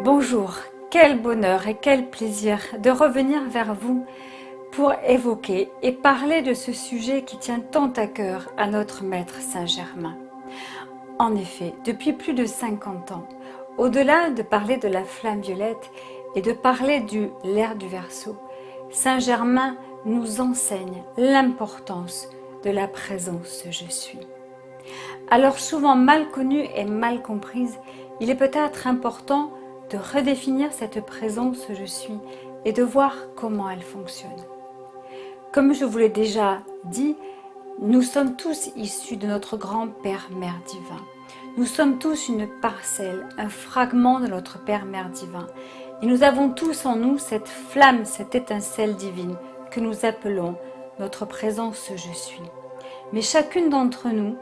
Bonjour, quel bonheur et quel plaisir de revenir vers vous pour évoquer et parler de ce sujet qui tient tant à cœur à notre maître Saint-Germain. En effet, depuis plus de 50 ans, au-delà de parler de la flamme violette et de parler de l'ère du Verseau, Saint-Germain nous enseigne l'importance de la présence je suis. Alors souvent mal connue et mal comprise, il est peut-être important de redéfinir cette présence je suis et de voir comment elle fonctionne. Comme je vous l'ai déjà dit, nous sommes tous issus de notre grand Père-Mère divin. Nous sommes tous une parcelle, un fragment de notre Père-Mère divin. Et nous avons tous en nous cette flamme, cette étincelle divine que nous appelons notre présence je suis. Mais chacune d'entre nous,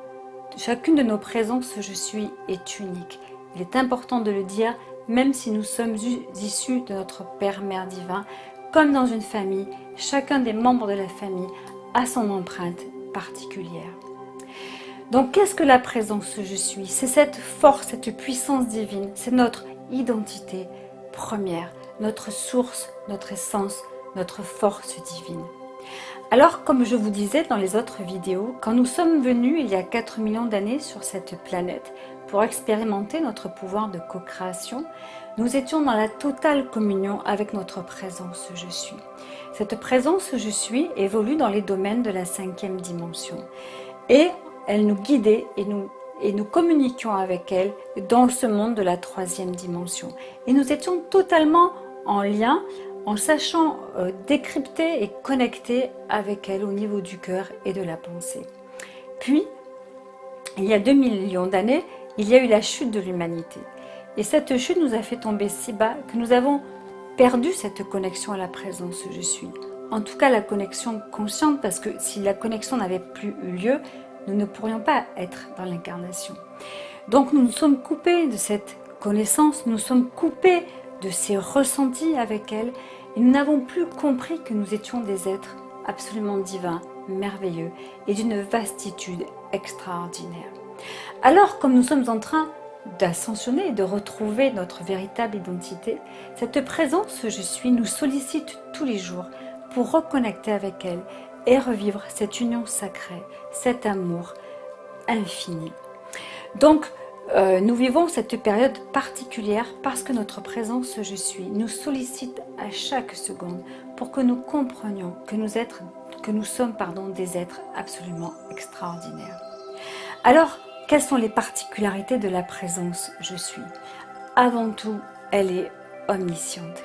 chacune de nos présences je suis est unique. Il est important de le dire, même si nous sommes issus de notre Père-Mère divin, comme dans une famille, chacun des membres de la famille a son empreinte particulière. Donc qu'est-ce que la présence je suis? C'est cette force, cette puissance divine, c'est notre identité première, notre source, notre essence, notre force divine. Alors, comme je vous disais dans les autres vidéos, quand nous sommes venus il y a 4 millions d'années sur cette planète pour expérimenter notre pouvoir de co-création, nous étions dans la totale communion avec notre présence je suis. Cette présence je suis évolue dans les domaines de la 5e dimension et elle nous guidait et nous communiquions avec elle dans ce monde de la 3e dimension. Et nous étions totalement en lien, en sachant décrypter et connecter avec elle au niveau du cœur et de la pensée. Puis, il y a 2 millions d'années, il y a eu la chute de l'humanité. Et cette chute nous a fait tomber si bas que nous avons perdu cette connexion à la présence je suis. En tout cas, la connexion consciente, parce que si la connexion n'avait plus eu lieu, nous ne pourrions pas être dans l'incarnation. Donc nous nous sommes coupés de cette connaissance, nous sommes coupés de ces ressentis avec elle, et nous n'avons plus compris que nous étions des êtres absolument divins, merveilleux, et d'une vastitude extraordinaire. Alors, comme nous sommes en train d'ascensionner et de retrouver notre véritable identité, cette présence je suis nous sollicite tous les jours pour reconnecter avec elle et revivre cette union sacrée, cet amour infini. Donc, nous vivons cette période particulière parce que notre présence je suis nous sollicite à chaque seconde pour que nous comprenions que nous sommes des êtres absolument extraordinaires. Alors, quelles sont les particularités de la présence je suis? Avant tout, elle est omnisciente.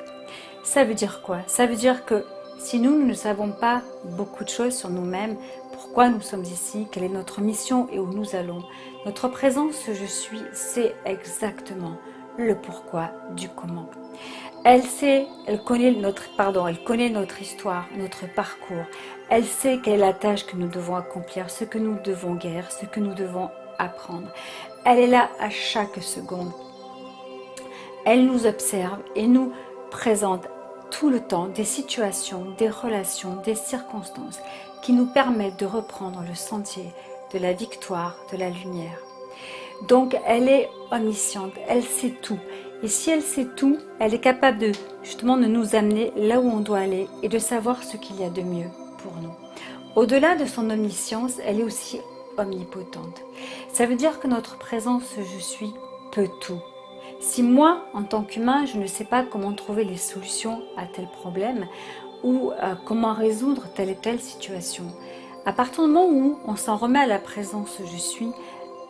Ça veut dire quoi? Ça veut dire que si nous ne savons pas beaucoup de choses sur nous-mêmes, pourquoi nous sommes ici, quelle est notre mission et où nous allons, notre présence je suis sait exactement le pourquoi du comment. Elle connaît notre histoire, notre parcours. Elle sait quelle est la tâche que nous devons accomplir, ce que nous devons guérir, ce que nous devons apprendre. Elle est là à chaque seconde. Elle nous observe et nous présente tout le temps des situations, des relations, des circonstances qui nous permettent de reprendre le sentier de la victoire, de la lumière. Donc elle est omnisciente, elle sait tout. Et si elle sait tout, elle est capable de nous amener là où on doit aller et de savoir ce qu'il y a de mieux pour nous. Au-delà de son omniscience, elle est aussi omnipotente. Ça veut dire que notre présence je suis peut tout. Si moi, en tant qu'humain, je ne sais pas comment trouver les solutions à tel problème ou comment résoudre telle et telle situation, à partir du moment où on s'en remet à la présence je suis,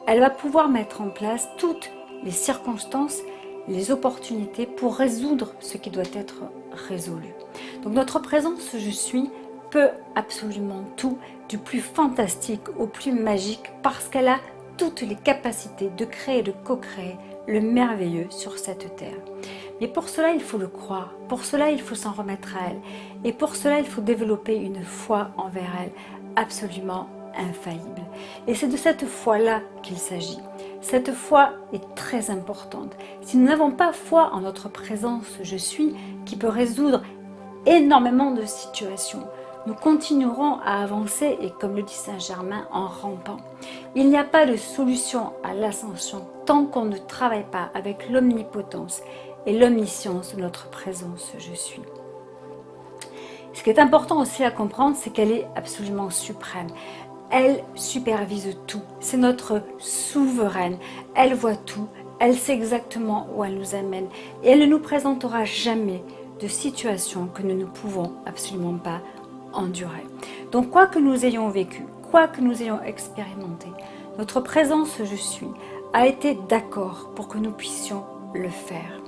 elle va pouvoir mettre en place toutes les circonstances, les opportunités pour résoudre ce qui doit être résolu. Donc notre présence je suis peut absolument tout, du plus fantastique au plus magique, parce qu'elle a toutes les capacités de créer et de co-créer le merveilleux sur cette terre. Mais pour cela, il faut le croire. Pour cela, il faut s'en remettre à elle. Et pour cela, il faut développer une foi envers elle, absolument infaillible. Et c'est de cette foi-là qu'il s'agit. Cette foi est très importante. Si nous n'avons pas foi en notre présence je suis, qui peut résoudre énormément de situations, nous continuerons à avancer et, comme le dit Saint-Germain, en rampant. Il n'y a pas de solution à l'ascension tant qu'on ne travaille pas avec l'omnipotence et l'omniscience de notre présence je suis. Ce qui est important aussi à comprendre, c'est qu'elle est absolument suprême. Elle supervise tout. C'est notre souveraine. Elle voit tout. Elle sait exactement où elle nous amène. Et elle ne nous présentera jamais de situation que nous ne pouvons absolument pas endurer. Donc quoi que nous ayons vécu, quoi que nous ayons expérimenté, notre présence je suis a été d'accord pour que nous puissions le faire.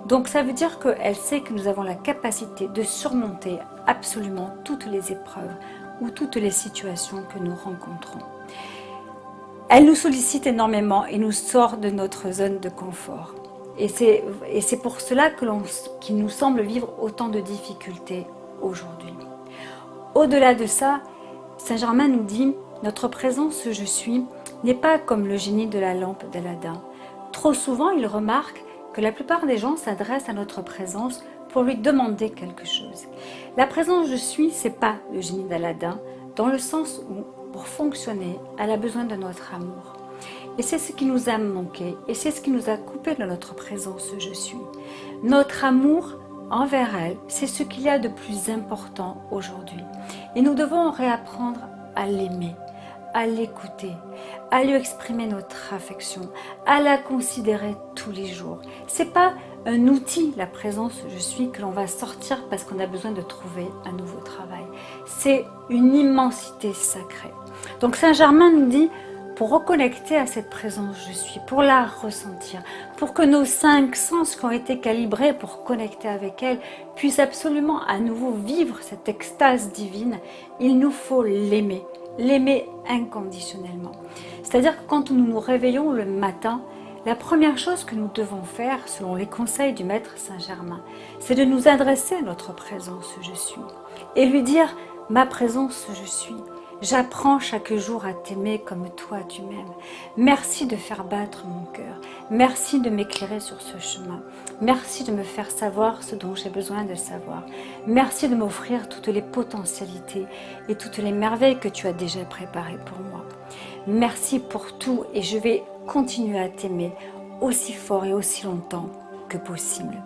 Donc ça veut dire qu'elle sait que nous avons la capacité de surmonter absolument toutes les épreuves ou toutes les situations que nous rencontrons. Elle nous sollicite énormément et nous sort de notre zone de confort. Et c'est pour cela qu'il nous semble vivre autant de difficultés aujourd'hui. Au-delà de ça, Saint Germain nous dit « Notre présence je suis n'est pas comme le génie de la lampe d'Aladin. » Trop souvent, il remarque que la plupart des gens s'adressent à notre présence pour lui demander quelque chose. La présence je suis, c'est pas le génie d'Aladin, dans le sens où, pour fonctionner, elle a besoin de notre amour. Et c'est ce qui nous a manqué, et c'est ce qui nous a coupé de notre présence je suis. Notre amour envers elle, c'est ce qu'il y a de plus important aujourd'hui. Et nous devons réapprendre à l'aimer, à l'écouter, à lui exprimer notre affection, à la considérer tous les jours. C'est pas un outil, la présence je suis, que l'on va sortir parce qu'on a besoin de trouver un nouveau travail. C'est une immensité sacrée. Donc Saint Germain nous dit, pour reconnecter à cette présence je suis, pour la ressentir, pour que nos 5 sens qui ont été calibrés pour connecter avec elle puissent absolument à nouveau vivre cette extase divine, il nous faut l'aimer inconditionnellement. C'est-à-dire que quand nous nous réveillons le matin, la première chose que nous devons faire, selon les conseils du maître Saint-Germain, c'est de nous adresser à notre présence je suis et lui dire « Ma présence je suis ». J'apprends chaque jour à t'aimer comme toi tu m'aimes. Merci de faire battre mon cœur. Merci de m'éclairer sur ce chemin. Merci de me faire savoir ce dont j'ai besoin de savoir. Merci de m'offrir toutes les potentialités et toutes les merveilles que tu as déjà préparées pour moi. Merci pour tout et je vais continuer à t'aimer aussi fort et aussi longtemps que possible.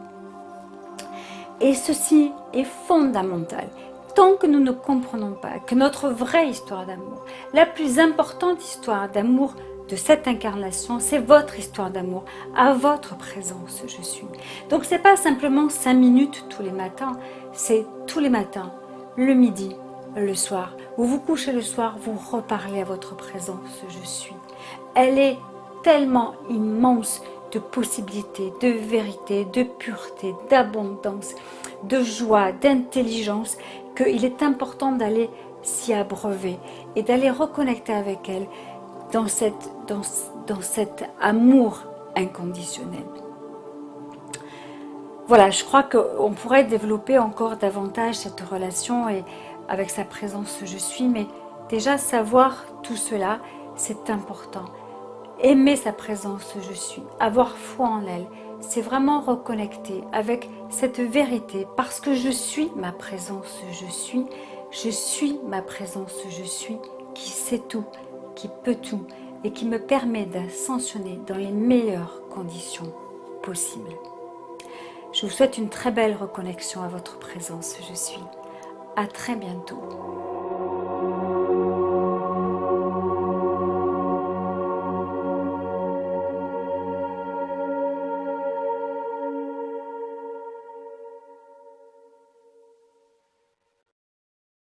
Et ceci est fondamental. Tant que nous ne comprenons pas que notre vraie histoire d'amour, la plus importante histoire d'amour de cette incarnation, c'est votre histoire d'amour, à votre présence je suis. Donc c'est pas simplement 5 minutes tous les matins, c'est tous les matins, le midi, le soir. Vous vous couchez le soir, vous reparlez à votre présence je suis. Elle est tellement immense de possibilités, de vérité, de pureté, d'abondance, de joie, d'intelligence, qu'il est important d'aller s'y abreuver et d'aller reconnecter avec elle dans cet amour inconditionnel. Voilà, je crois qu'on pourrait développer encore davantage cette relation et avec sa présence je suis, mais déjà savoir tout cela, c'est important. Aimer sa présence je suis, avoir foi en elle, c'est vraiment reconnecter avec cette vérité parce que je suis ma présence je suis ma présence je suis qui sait tout, qui peut tout et qui me permet d'ascensionner dans les meilleures conditions possibles. Je vous souhaite une très belle reconnexion à votre présence je suis. À très bientôt.